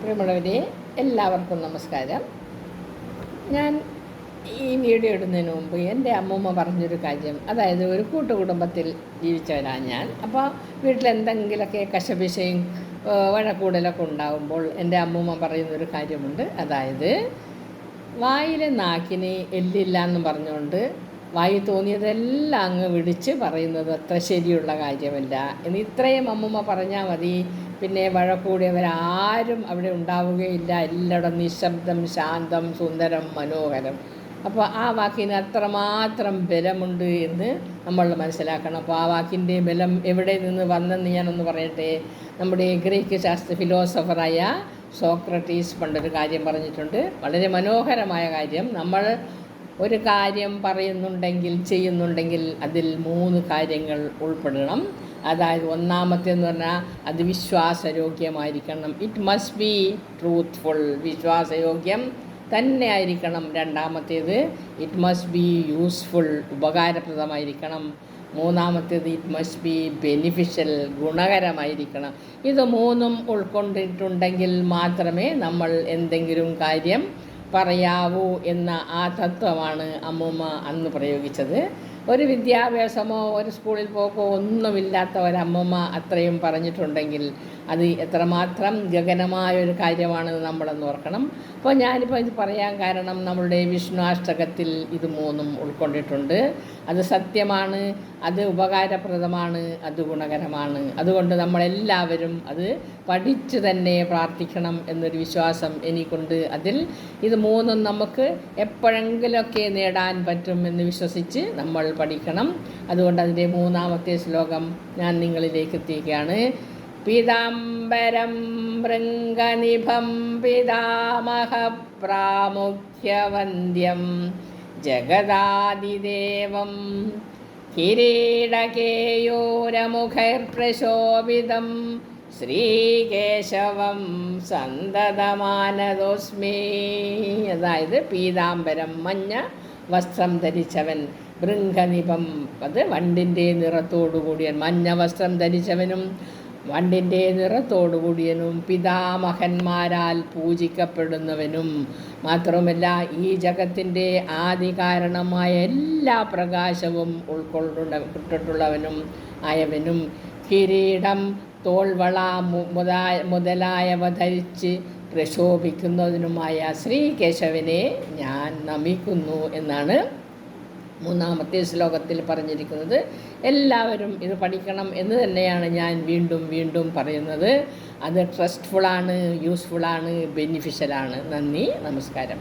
പ്രിയമുള്ളവരെ, എല്ലാവർക്കും നമസ്കാരം. ഞാൻ ഈ വീഡിയോ ഇടുന്നതിന് മുമ്പ് എൻ്റെ അമ്മൂമ്മ പറഞ്ഞൊരു കാര്യം, അതായത് ഒരു കൂട്ടുകുടുംബത്തിൽ ജീവിച്ചവരാണ് ഞാൻ. അപ്പോൾ വീട്ടിലെന്തെങ്കിലുമൊക്കെ കശപിശയും വഴക്കൂടലൊക്കെ ഉണ്ടാകുമ്പോൾ എൻ്റെ അമ്മൂമ്മ പറയുന്നൊരു കാര്യമുണ്ട്. അതായത് വായിലെ നാക്കിന് എല്ലില്ല എന്ന് പറഞ്ഞുകൊണ്ട് വായി തോന്നിയതെല്ലാം അങ്ങ് വിടിച്ച് പറയുന്നത് അത്ര ശരിയുള്ള കാര്യമല്ല എന്ന് ഇത്രയും അമ്മൂമ്മ പറഞ്ഞാൽ മതി. പിന്നെ വഴക്കൂടിയവരാരും അവിടെ ഉണ്ടാവുകയില്ല. എല്ലായിടും നിശബ്ദം, ശാന്തം, സുന്ദരം, മനോഹരം. അപ്പോൾ ആ വാക്കിന് അത്രമാത്രം ബലമുണ്ട് എന്ന് നമ്മൾ മനസ്സിലാക്കണം. അപ്പോൾ ആ വാക്കിൻ്റെ ബലം എവിടെ നിന്ന് വന്നെന്ന് ഞാനൊന്ന് പറയട്ടെ. നമ്മുടെ ഗ്രീക്ക് ഫിലോസഫറായ സോക്രട്ടീസ് പണ്ടൊരു കാര്യം പറഞ്ഞിട്ടുണ്ട്, വളരെ മനോഹരമായ കാര്യം. നമ്മൾ ഒരു കാര്യം പറയുന്നുണ്ടെങ്കിൽ, ചെയ്യുന്നുണ്ടെങ്കിൽ അതിൽ 3 കാര്യങ്ങൾ ഉൾപ്പെടണം. അതായത് ഒന്നാമത്തേന്ന് പറഞ്ഞാൽ അത് വിശ്വാസയോഗ്യമായിരിക്കണം. ഇറ്റ് മസ്റ്റ് ബി ട്രൂത്ത്ഫുൾ, വിശ്വാസയോഗ്യം തന്നെ ആയിരിക്കണം. രണ്ടാമത്തേത് ഇറ്റ് മസ്റ്റ് ബി യൂസ്ഫുൾ, ഉപകാരപ്രദമായിരിക്കണം. മൂന്നാമത്തേത് ഇറ്റ് മസ്റ്റ് ബി ബെനിഫിഷ്യൽ, ഗുണകരമായിരിക്കണം. ഇത് 3ഉം ഉൾക്കൊണ്ടിട്ടുണ്ടെങ്കിൽ മാത്രമേ നമ്മൾ എന്തെങ്കിലും കാര്യം പറയാവൂ എന്ന ആ തത്വമാണ് അമ്മൂമ്മ അന്ന് പ്രയോഗിച്ചത്. ഒരു വിദ്യാഭ്യാസമോ ഒരു സ്കൂളിൽ പോക്കോ ഒന്നുമില്ലാത്ത ഒരമ്മൂമ്മ അത്രയും പറഞ്ഞിട്ടുണ്ടെങ്കിൽ അത് എത്രമാത്രം ഗഗനമായൊരു കാര്യമാണെന്ന് നമ്മളൊന്ന് ഓർക്കണം. അപ്പോൾ ഞാനിപ്പോൾ ഇത് പറയാൻ കാരണം നമ്മളുടെ വിഷ്ണുഅഷ്ടകത്തിൽ ഇത് 3ഉം ഉൾക്കൊണ്ടിട്ടുണ്ട്. അത് സത്യമാണ്, അത് ഉപകാരപ്രദമാണ്, അത് ഗുണകരമാണ്. അതുകൊണ്ട് നമ്മളെല്ലാവരും അത് പഠിച്ചു തന്നെ പ്രാർത്ഥിക്കണം എന്നൊരു വിശ്വാസം എനിക്കുണ്ട്. അതിൽ ഇത് 3ഉം നമുക്ക് എപ്പോഴെങ്കിലുമൊക്കെ നേടാൻ പറ്റും എന്ന് വിശ്വസിച്ച് നമ്മൾ പഠിക്കണം. അതുകൊണ്ട് അതിൻ്റെ 3ാമത്തെ ശ്ലോകം ഞാൻ നിങ്ങളിലേക്ക് എത്തിക്കുകയാണ്. പീതാംബരം ഭൃംഗനിഭം പിതാമഹ പ്രാമുഖ്യവന്ദ്യം ജഗദാദിദേവം കിരീടകേയൂരമുഖൈർപ്രശോഭിതം ശ്രീകേശവം സന്തതമാനതോസ്മി. അതായത് പീതാംബരം, മഞ്ഞ വസ്ത്രം ധരിച്ചവൻ, ഭൃംഗനിഭം അത് വണ്ടിൻ്റെ നിറത്തോടുകൂടിയൻ, മഞ്ഞ വസ്ത്രം ധരിച്ചവനും വണ്ടിൻ്റെ നിറത്തോടുകൂടിയനും പിതാമഹന്മാരാൽ പൂജിക്കപ്പെടുന്നവനും, മാത്രവുമല്ല ഈ ജഗത്തിൻ്റെ ആദികാരണമായ എല്ലാ പ്രകാശവും ഉൾക്കൊണ്ടിട്ടുള്ളവനും ആയവനും, കിരീടം, തോൾവള മുതലായവ ധരിച്ച് പ്രശോഭിക്കുന്നതിനുമായ ശ്രീകേശവനെ ഞാൻ നമിക്കുന്നു എന്നാണ് 3ാമത്തെ ശ്ലോകത്തിൽ പറഞ്ഞിരിക്കുന്നത്. എല്ലാവരും ഇത് പഠിക്കണം എന്ന് തന്നെയാണ് ഞാൻ വീണ്ടും വീണ്ടും പറയുന്നത്. അത് ട്രസ്റ്റ്ഫുള്ളാണ്, യൂസ്ഫുള്ളാണ്, ബെനിഫിഷ്യലാണ്. നന്ദി, നമസ്കാരം.